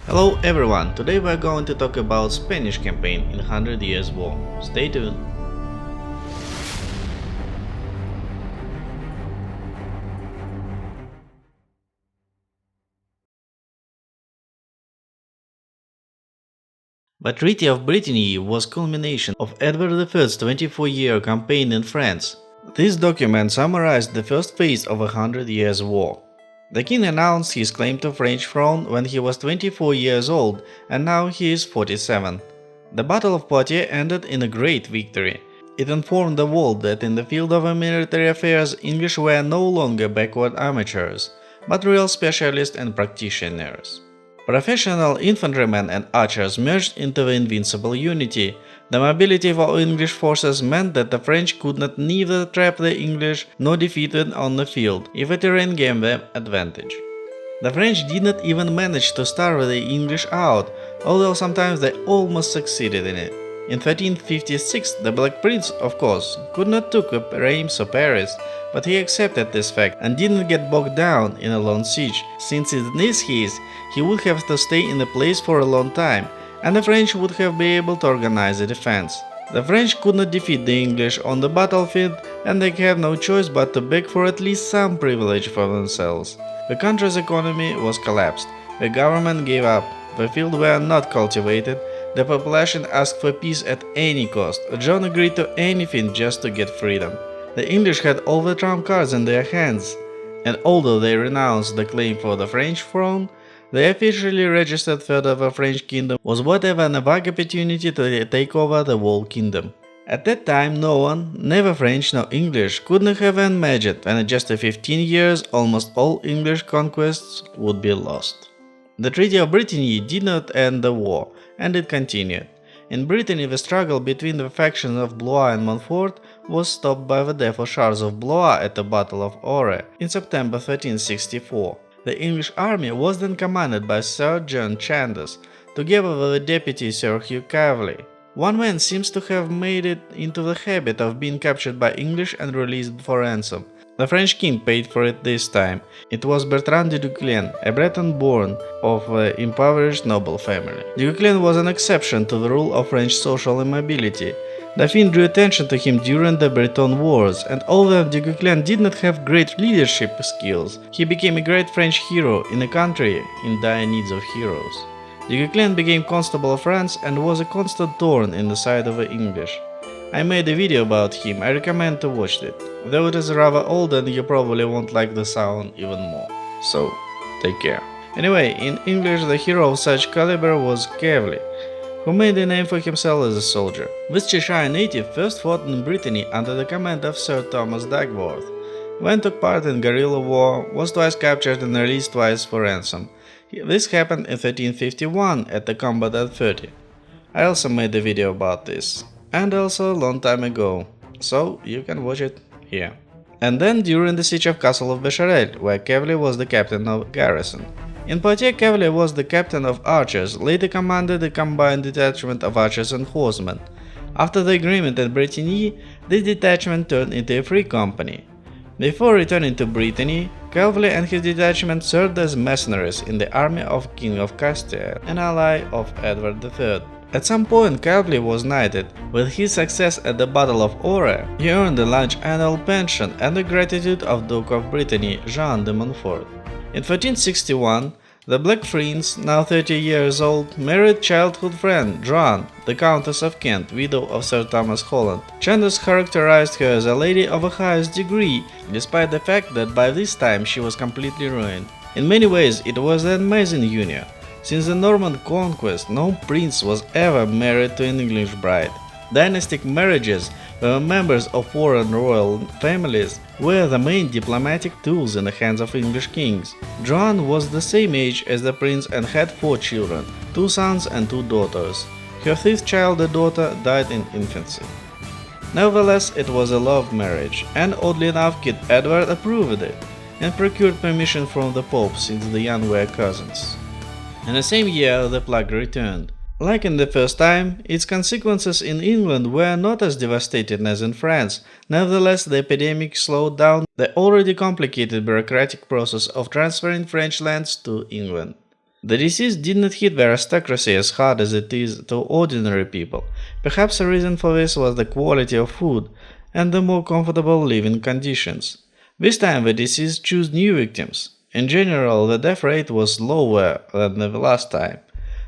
Hello everyone, today we are going to talk about Spanish campaign in 100 Years' War. Stay tuned. The Treaty of Brittany was culmination of Edward I's 24-year campaign in France. This document summarized the first phase of a 100 Years' War. The king announced his claim to French throne when he was 24 years old, and now he is 47. The Battle of Poitiers ended in a great victory. It informed the world that in the field of military affairs English were no longer backward amateurs, but real specialists and practitioners. Professional infantrymen and archers merged into the invincible unity. The mobility of English forces meant that the French could not neither trap the English nor defeat them on the field, if the terrain gave them advantage. The French did not even manage to starve the English out, although sometimes they almost succeeded in it. In 1356, the Black Prince, of course, could not take up Reims or Paris, but he accepted this fact and didn't get bogged down in a long siege, since in this case he would have to stay in the place for a long time, and the French would have been able to organize a defense. The French could not defeat the English on the battlefield, and they had no choice but to beg for at least some privilege for themselves. The country's economy was collapsed, the government gave up, the fields were not cultivated, the population asked for peace at any cost. John agreed to anything just to get freedom. The English had all the trump cards in their hands, and although they renounced the claim for the French throne, the officially registered third of the French kingdom was whatever a vague opportunity to take over the whole kingdom. At that time, no one, neither French nor English, could not have imagined that in just 15 years almost all English conquests would be lost. The Treaty of Brittany did not end the war, and it continued. In Brittany, the struggle between the factions of Blois and Montfort was stopped by the death of Charles of Blois at the Battle of Auray in September 1364. The English army was then commanded by Sir John Chandos, together with the deputy Sir Hugh Cavely. One man seems to have made it into the habit of being captured by English and released for ransom. The French king paid for it this time. It was Bertrand de Duquesne, a Breton born of an impoverished noble family. De Duquesne was an exception to the rule of French social immobility. Dauphin drew attention to him during the Breton Wars, and although de Duquesne did not have great leadership skills, he became a great French hero in a country in dire need of heroes. De Duquesne became Constable of France and was a constant thorn in the side of the English. I made a video about him, I recommend to watch it, though it is rather old and you probably won't like the sound even more. So, take care. Anyway, in English the hero of such caliber was Cavely, who made a name for himself as a soldier. This Cheshire native first fought in Brittany under the command of Sir Thomas Dagworth, then took part in guerrilla war, was twice captured and released twice for ransom. This happened in 1351 at the combat at 30. I also made a video about this, and also a long time ago, so you can watch it here. And then during the siege of Castle of Becherel, where Cavely was the captain of garrison. In Poitiers, Cavely was the captain of archers, later commanded a combined detachment of archers and horsemen. After the agreement at Bretigny, this detachment turned into a free company. Before returning to Brittany, Cavely and his detachment served as mercenaries in the army of King of Castile, an ally of Edward III. At some point, Cavely was knighted. With his success at the Battle of Auray, he earned a large annual pension and the gratitude of Duke of Brittany, Jean de Montfort. In 1461, the Black Prince, now 30 years old, married childhood friend Joan, the Countess of Kent, widow of Sir Thomas Holland. Chandos characterized her as a lady of the highest degree, despite the fact that by this time she was completely ruined. In many ways, it was an amazing union. Since the Norman conquest, no prince was ever married to an English bride. Dynastic marriages, where members of foreign royal families were the main diplomatic tools in the hands of English kings. Joan was the same age as the prince and had 4 children, 2 sons and 2 daughters. Her 5th child, a daughter, died in infancy. Nevertheless, it was a love marriage, and oddly enough King Edward approved it, and procured permission from the Pope since the young were cousins. In the same year, the plague returned. Like in the first time, its consequences in England were not as devastating as in France. Nevertheless, the epidemic slowed down the already complicated bureaucratic process of transferring French lands to England. The disease did not hit the aristocracy as hard as it is to ordinary people. Perhaps a reason for this was the quality of food and the more comfortable living conditions. This time the disease chose new victims. In general, the death rate was lower than the last time.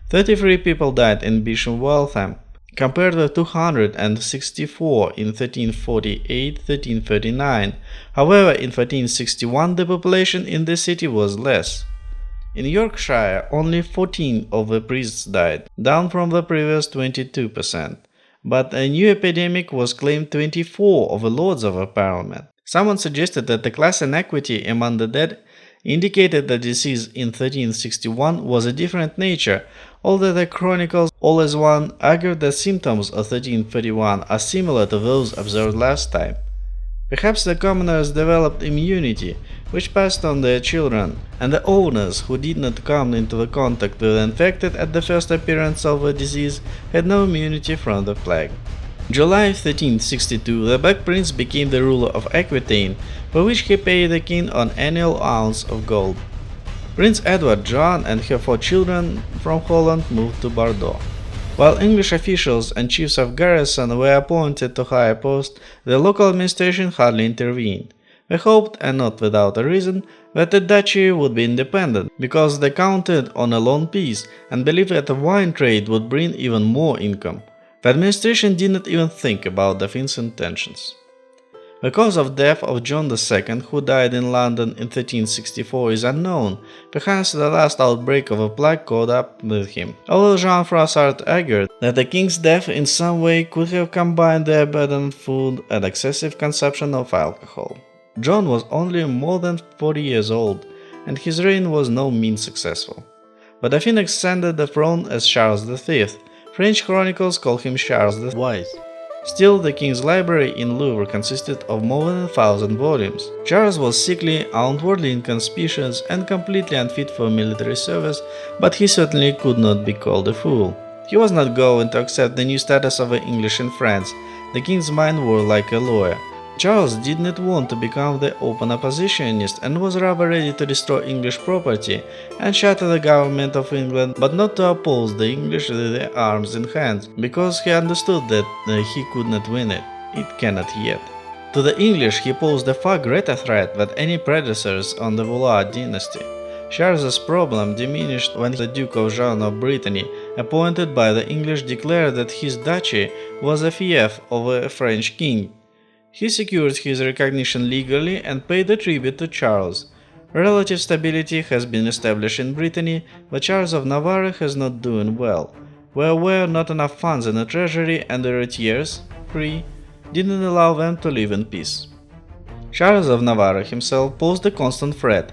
33 people died in Bishop Waltham, compared to 264 in 1348-1339. However, in 1361 the population in the city was less. In Yorkshire, only 14 of the priests died, down from the previous 22%. But a new epidemic was claimed 24 of the Lords of the Parliament. Someone suggested that the class inequity among the dead indicated the disease in 1361 was a different nature, although the chronicles all as one argued that symptoms of 1331 are similar to those observed last time. Perhaps the commoners developed immunity, which passed on their children, and the owners who did not come into contact with the infected at the first appearance of the disease had no immunity from the plague. In July 1362, the Black Prince became the ruler of Aquitaine, for which he paid the king an annual ounce of gold. Prince Edward, Joan, and her 4 children from Holland moved to Bordeaux. While English officials and chiefs of garrison were appointed to higher posts, the local administration hardly intervened. They hoped, and not without a reason, that the duchy would be independent, because they counted on a long peace and believed that the wine trade would bring even more income. The administration did not even think about the king's intentions. The cause of death of John II, who died in London in 1364, is unknown. Perhaps the last outbreak of a plague caught up with him, although Jean Froissart argued that the king's death in some way could have combined the abundant food and excessive consumption of alcohol. John was only more than 40 years old, and his reign was no means successful. But the king ascended the throne as Charles V. French chronicles call him Charles the Wise. Still, the king's library in Louvre consisted of more than 1,000 volumes. Charles was sickly, outwardly inconspicuous, and completely unfit for military service, but he certainly could not be called a fool. He was not going to accept the new status of the English in France. The king's mind was like a lawyer. Charles did not want to become the open oppositionist and was rather ready to destroy English property and shatter the government of England, but not to oppose the English with their arms in hand, because he understood that he could not win it. It cannot yet. To the English he posed a far greater threat than any predecessors on the Valois dynasty. Charles's problem diminished when the Duke of Jean of Brittany, appointed by the English, declared that his duchy was a fief of a French king. He secured his recognition legally and paid a tribute to Charles. Relative stability has been established in Brittany, but Charles of Navarre is not doing well. There were not enough funds in the treasury, and the rentiers, free, didn't allow them to live in peace. Charles of Navarre himself posed a constant threat,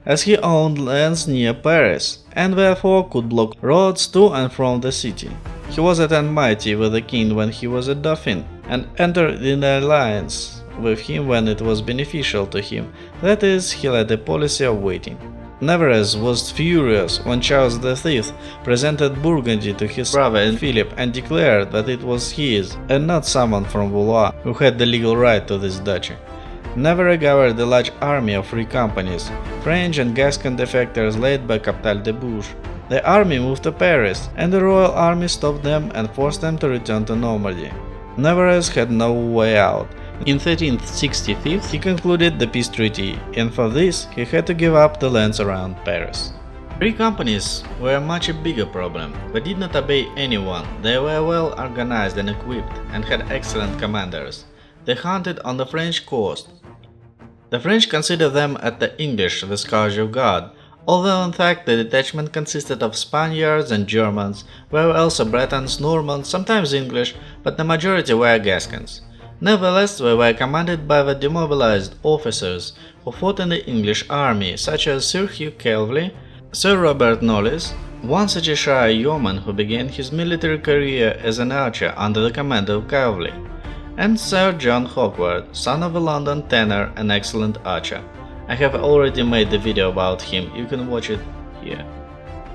as he owned lands near Paris, and therefore could block roads to and from the city. He was at enmity with the king when he was a dauphin, and entered in alliance with him when it was beneficial to him, that is, he led a policy of waiting. Nevers was furious when Charles V presented Burgundy to his brother Philip and declared that it was his, and not someone from Valois, who had the legal right to this duchy. Nevers gathered a large army of 3 companies, French and Gascon defectors led by Captal de Bouche. The army moved to Paris, and the royal army stopped them and forced them to return to Normandy. Nevers had no way out. In 1365 he concluded the peace treaty, and for this he had to give up the lands around Paris. 3 companies were a much bigger problem, but did not obey anyone. They were well organized and equipped, and had excellent commanders. They hunted on the French coast. The French considered them as the English the scourge of God, although in fact the detachment consisted of Spaniards and Germans, were also Bretons, Normans, sometimes English, but the majority were Gascons. Nevertheless, they were commanded by the demobilized officers who fought in the English army, such as Sir Hugh Calveley, Sir Robert Knollys, one such a Shire yeoman who began his military career as an archer under the command of Calveley, and Sir John Hawkwood, son of a London tanner and excellent archer. I have already made the video about him, you can watch it here.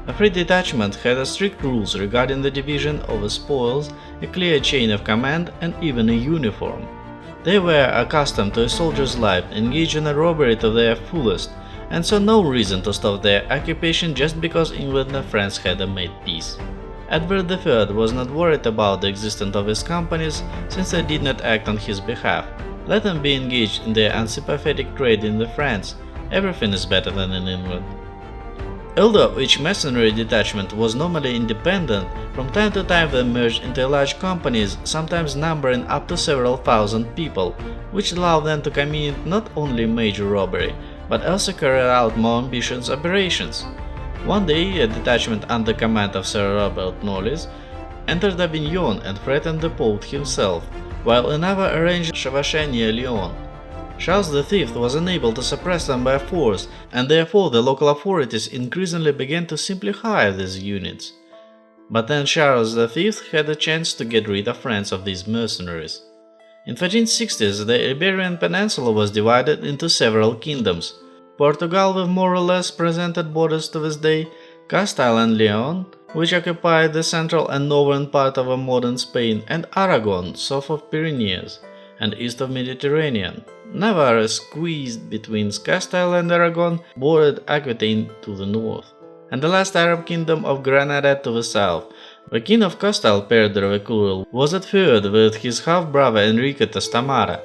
The Free Detachment had strict rules regarding the division of the spoils, a clear chain of command, and even a uniform. They were accustomed to a soldier's life, engaged in a robbery to their fullest, and saw no reason to stop their occupation just because England and France had made peace. Edward III was not worried about the existence of his companies since they did not act on his behalf. Let them be engaged in their unsympathetic trade in France. Everything is better than in England. Although each mercenary detachment was normally independent, from time to time they merged into large companies, sometimes numbering up to several thousand people, which allowed them to commit not only major robbery, but also carry out more ambitious operations. One day, a detachment under command of Sir Robert Knollys entered Avignon and threatened the Pope himself, while another arranged chevauchée near Lyon. Charles V was unable to suppress them by force, and therefore the local authorities increasingly began to simply hire these units. But then Charles V had a chance to get rid of France of these mercenaries. In the 1360s, the Iberian Peninsula was divided into several kingdoms: Portugal, with more or less presented borders to this day, Castile and Leon, which occupied the central and northern part of modern Spain, and Aragon, south of Pyrenees and east of Mediterranean. Navarre, squeezed between Castile and Aragon, bordered Aquitaine to the north, and the last Arab kingdom of Granada to the south. The king of Castile, Pedro the Cruel, was at feud with his half-brother Enrique Trastamara.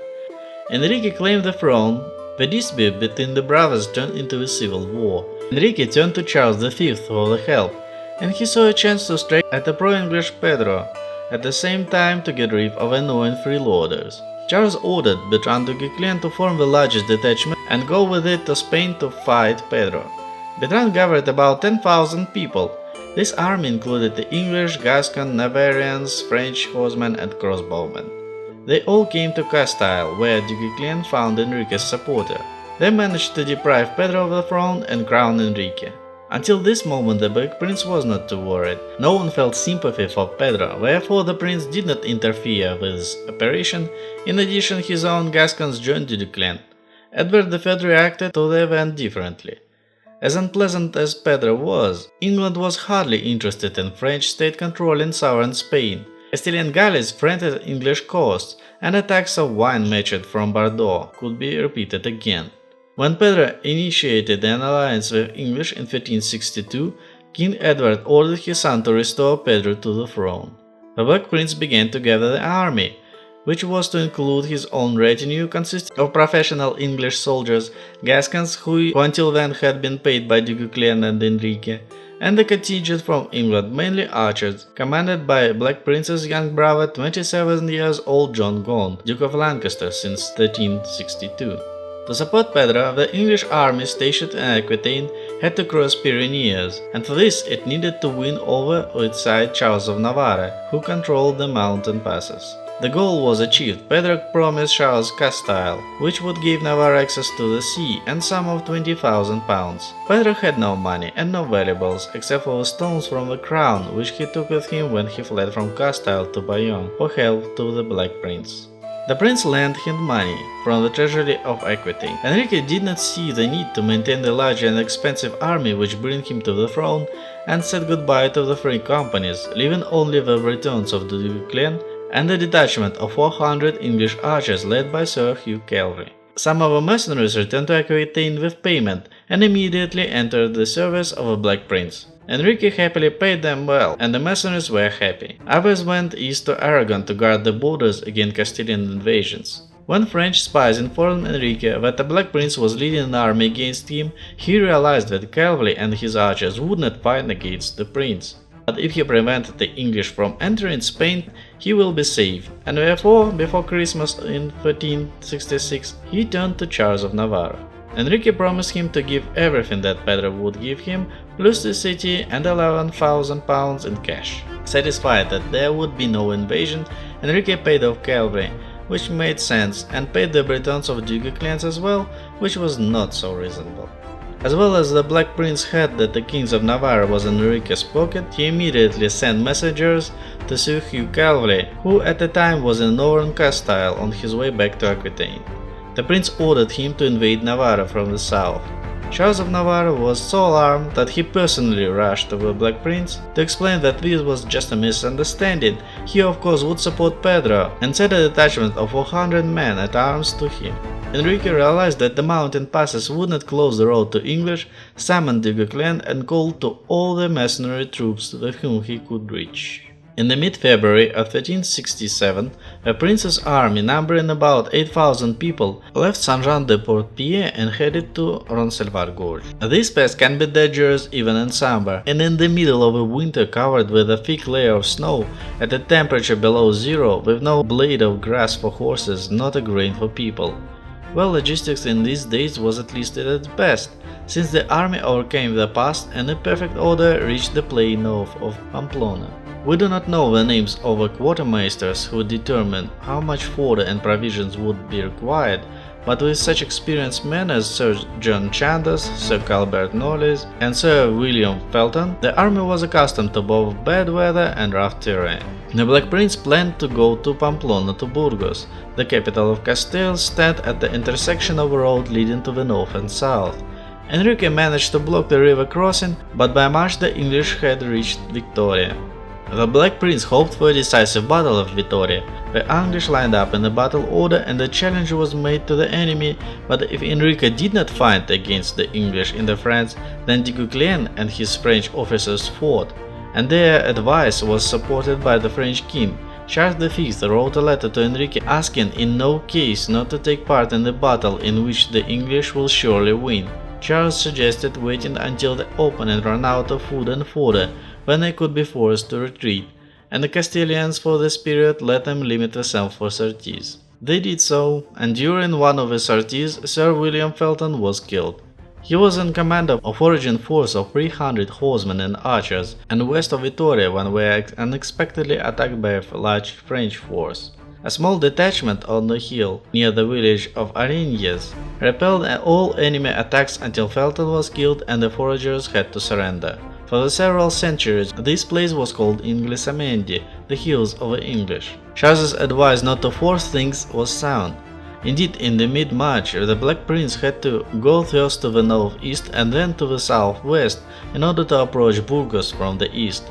Enrique claimed the throne. The dispute between the brothers turned into a civil war. Enrique turned to Charles V for the help, and he saw a chance to strike at the pro-English Pedro, at the same time to get rid of annoying freeloaders. Charles ordered Bertrand de Guesclin to form the largest detachment and go with it to Spain to fight Pedro. Bertrand gathered about 10,000 people. This army included the English, Gascon, Navarrians, French horsemen and crossbowmen. They all came to Castile, where de Guesclin found Enrique's supporter. They managed to deprive Pedro of the throne and crown Enrique. Until this moment the Black Prince was not too worried. No one felt sympathy for Pedro, therefore the prince did not interfere with his operation. In addition, his own Gascons joined de Guesclin. Edward III reacted to the event differently. As unpleasant as Pedro was, England was hardly interested in French state control in southern Spain. Castilian galleys threatened English coasts, and attacks of wine merchants from Bordeaux could be repeated again. When Pedro initiated an alliance with English in 1362, King Edward ordered his son to restore Pedro to the throne. The Black Prince began to gather the army, which was to include his own retinue consisting of professional English soldiers, Gascons who until then had been paid by de Guesclin and Enrique, and the contingent from England, mainly archers, commanded by Black Prince's young brother, 27 years old John Gaunt, Duke of Lancaster since 1362. To support Pedro, the English army stationed in Aquitaine had to cross Pyrenees, and for this it needed to win over its side Charles of Navarre, who controlled the mountain passes. The goal was achieved. Pedro promised Charles Castile, which would give Navarre access to the sea and sum of 20,000 pounds. Pedro had no money and no valuables except for the stones from the crown, which he took with him when he fled from Castile to Bayonne for help to the Black Prince. The prince lent him money from the treasury of Aquitaine. Enrique did not see the need to maintain the large and expensive army which bring him to the throne, and said goodbye to the three companies, leaving only the returns of de Guesclin and a detachment of 400 English archers led by Sir Hugh Calvary. Some of the mercenaries returned to Aquitaine with payment and immediately entered the service of the Black Prince. Enrique happily paid them well, and the mercenaries were happy. Others went east to Aragon to guard the borders against Castilian invasions. When French spies informed Enrique that the Black Prince was leading an army against him, he realized that Calvary and his archers would not fight against the prince. But if he prevented the English from entering Spain, he will be safe, and therefore, before Christmas in 1366, he turned to Charles of Navarre. Enrique promised him to give everything that Pedro would give him, plus the city and 11,000 pounds in cash. Satisfied that there would be no invasion, Enrique paid off Calvary, which made sense, and paid the Bretons of de Guesclin as well, which was not so reasonable. As well as the Black Prince heard that the King of Navarre was in Enrique's pocket, he immediately sent messengers to Sir Hugh Calvary, who at the time was in northern Castile on his way back to Aquitaine. The prince ordered him to invade Navarre from the south. Charles of Navarre was so alarmed that he personally rushed to the Black Prince to explain that this was just a misunderstanding. He of course would support Pedro, and sent a detachment of 400 men at arms to him. Enrique realized that the mountain passes would not close the road to English, summoned Du Guesclin and called to all the mercenary troops with whom he could reach. In the mid-February of 1367, a prince's army numbering about 8,000 people left Saint-Jean-de-Port-Pied and headed to Roncesvalles Gorge. This pass can be dangerous even in summer, and in the middle of a winter covered with a thick layer of snow, at a temperature below zero, with no blade of grass for horses, not a grain for people. Well, logistics in these days was at least at its best, since the army overcame the pass and in perfect order reached the plain north of Pamplona. We do not know the names of the quartermasters who determined how much fodder and provisions would be required, but with such experienced men as Sir John Chandos, Sir Calvert Knollys, and Sir William Felton, the army was accustomed to both bad weather and rough terrain. The Black Prince planned to go to Pamplona to Burgos, the capital of Castile, stand at the intersection of a road leading to the north and south. Enrique managed to block the river crossing, but by March the English had reached Victoria. The Black Prince hoped for a decisive battle of Vittoria. The English lined up in a battle order and a challenge was made to the enemy, but if Enrique did not fight against the English in the France, then Du Guesclin and his French officers fought, and their advice was supported by the French king. Charles V wrote a letter to Enrique asking in no case not to take part in the battle in which the English will surely win. Charles suggested waiting until the opponent ran out of food and fodder, when they could be forced to retreat, and the Castilians for this period let them limit themselves for sorties. They did so, and during one of the sorties Sir William Felton was killed. He was in command of a foraging force of 300 horsemen and archers, and west of Vittoria when we were unexpectedly attacked by a large French force. A small detachment on the hill, near the village of Aringues, repelled all enemy attacks until Felton was killed and the foragers had to surrender. For several centuries, this place was called Inglisamendi, the hills of the English. Charles's advice not to force things was sound. Indeed, in the mid-March, the Black Prince had to go first to the northeast and then to the southwest in order to approach Burgos from the east.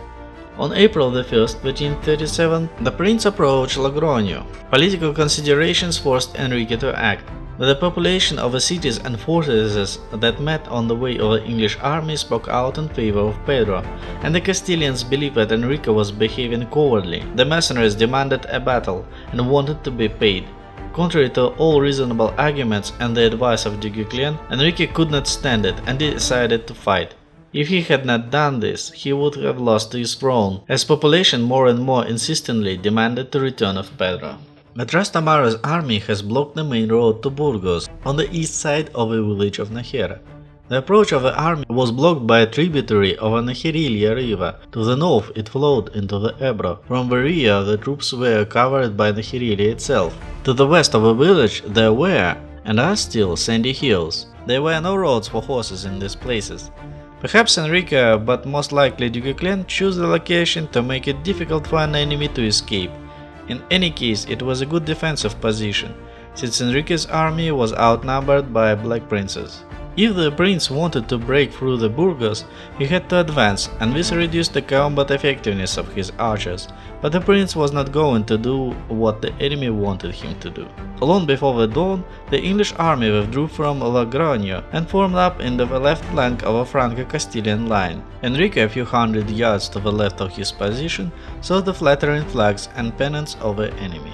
On April 1, 1337, the prince approached Logroño. Political considerations forced Enrique to act. But the population of the cities and fortresses that met on the way of the English army spoke out in favor of Pedro, and the Castilians believed that Enrique was behaving cowardly. The mercenaries demanded a battle and wanted to be paid. Contrary to all reasonable arguments and the advice of Du Guesclin, Enrique could not stand it and decided to fight. If he had not done this, he would have lost his throne, as population more and more insistently demanded the return of Pedro. But Trastamara's army has blocked the main road to Burgos, on the east side of the village of Najera. The approach of the army was blocked by a tributary of the Najerilia river. To the north it flowed into the Ebro. From the rear the troops were covered by Najerilia itself. To the west of the village there were, and are still, sandy hills. There were no roads for horses in these places. Perhaps Enrique, but most likely Du Guesclin, chose the location to make it difficult for an enemy to escape. In any case, it was a good defensive position, since Enrique's army was outnumbered by Black Princes. If the prince wanted to break through the Burgos, he had to advance, and this reduced the combat effectiveness of his archers, but the prince was not going to do what the enemy wanted him to do. Long before the dawn, the English army withdrew from Logroño and formed up in the left flank of a Franco-Castilian line. Enrique, a few hundred yards to the left of his position, saw the flattering flags and pennants of the enemy.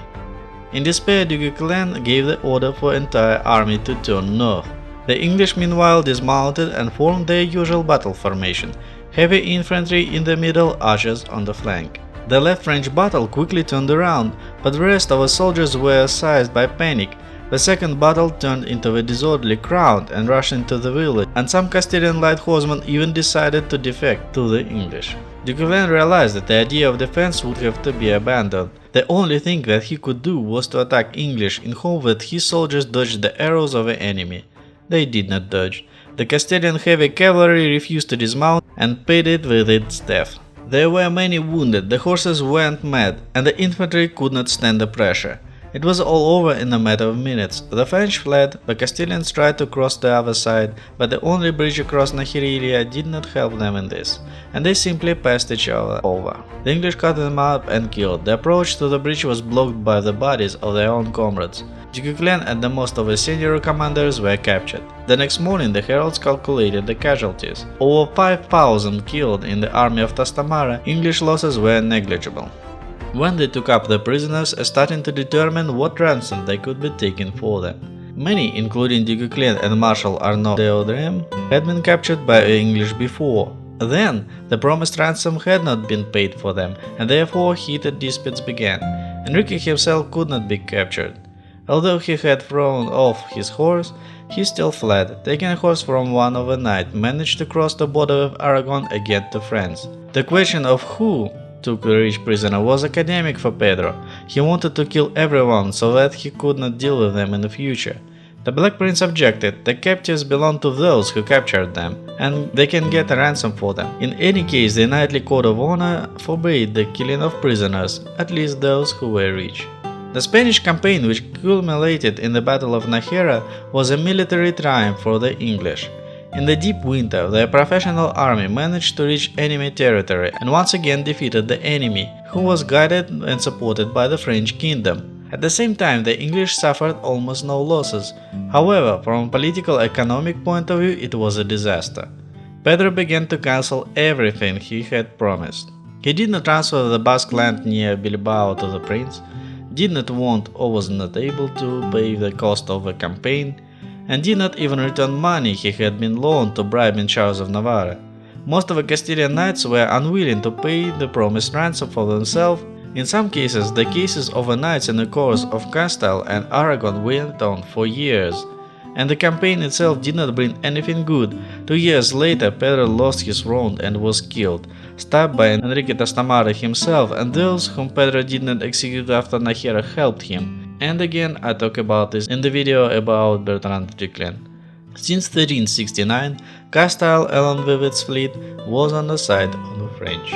In despair, Du Guesclin gave the order for the entire army to turn north. The English meanwhile dismounted and formed their usual battle formation, heavy infantry in the middle, archers on the flank. The left French battle quickly turned around, but the rest of the soldiers were seized by panic. The second battle turned into a disorderly crowd and rushed into the village, and some Castilian light horsemen even decided to defect to the English. Du Guesclin realized that the idea of defense would have to be abandoned. The only thing that he could do was to attack English in hope that his soldiers dodged the arrows of the enemy. They did not dodge. The Castilian heavy cavalry refused to dismount and paid it with its death. There were many wounded, the horses went mad, and the infantry could not stand the pressure. It was all over in a matter of minutes. The French fled, the Castilians tried to cross the other side, but the only bridge across Najerilia did not help them in this, and they simply passed each other over. The English cut them up and killed. The approach to the bridge was blocked by the bodies of their own comrades. Duquesclin and the most of his senior commanders were captured. The next morning the heralds calculated the casualties. Over 5,000 killed in the army of Trastamara, English losses were negligible. When they took up the prisoners, starting to determine what ransom they could be taken for them. Many, including Duquesclin and Marshal Arnaud d'Audrem, had been captured by the English before. Then, the promised ransom had not been paid for them, and therefore heated disputes began. Enrique himself could not be captured. Although he had thrown off his horse, he still fled, taking a horse from one overnight, managed to cross the border of Aragon again to France. The question of who took the rich prisoner was academic for Pedro. He wanted to kill everyone so that he could not deal with them in the future. The Black Prince objected. The captives belong to those who captured them, and they can get a ransom for them. In any case, the knightly code of honor forbade the killing of prisoners, at least those who were rich. The Spanish campaign, which culminated in the Battle of Nájera, was a military triumph for the English. In the deep winter, their professional army managed to reach enemy territory and once again defeated the enemy, who was guided and supported by the French kingdom. At the same time, the English suffered almost no losses. However, from a political-economic point of view, it was a disaster. Pedro began to cancel everything he had promised. He did not transfer the Basque land near Bilbao to the prince, did not want or was not able to pay the cost of the campaign, and did not even return money he had been loaned to bribing Charles of Navarre. Most of the Castilian knights were unwilling to pay the promised ransom for themselves. In some cases, the cases of the knights in the course of Castile and Aragon went on for years, and the campaign itself did not bring anything good. 2 years later, Pedro lost his throne and was killed, stabbed by Enrique Trastamara himself, and those whom Pedro did not execute after Nájera helped him. And again, I talk about this in the video about Bertrand Duquesclin. Since 1369, Castile, along with its fleet, was on the side of the French.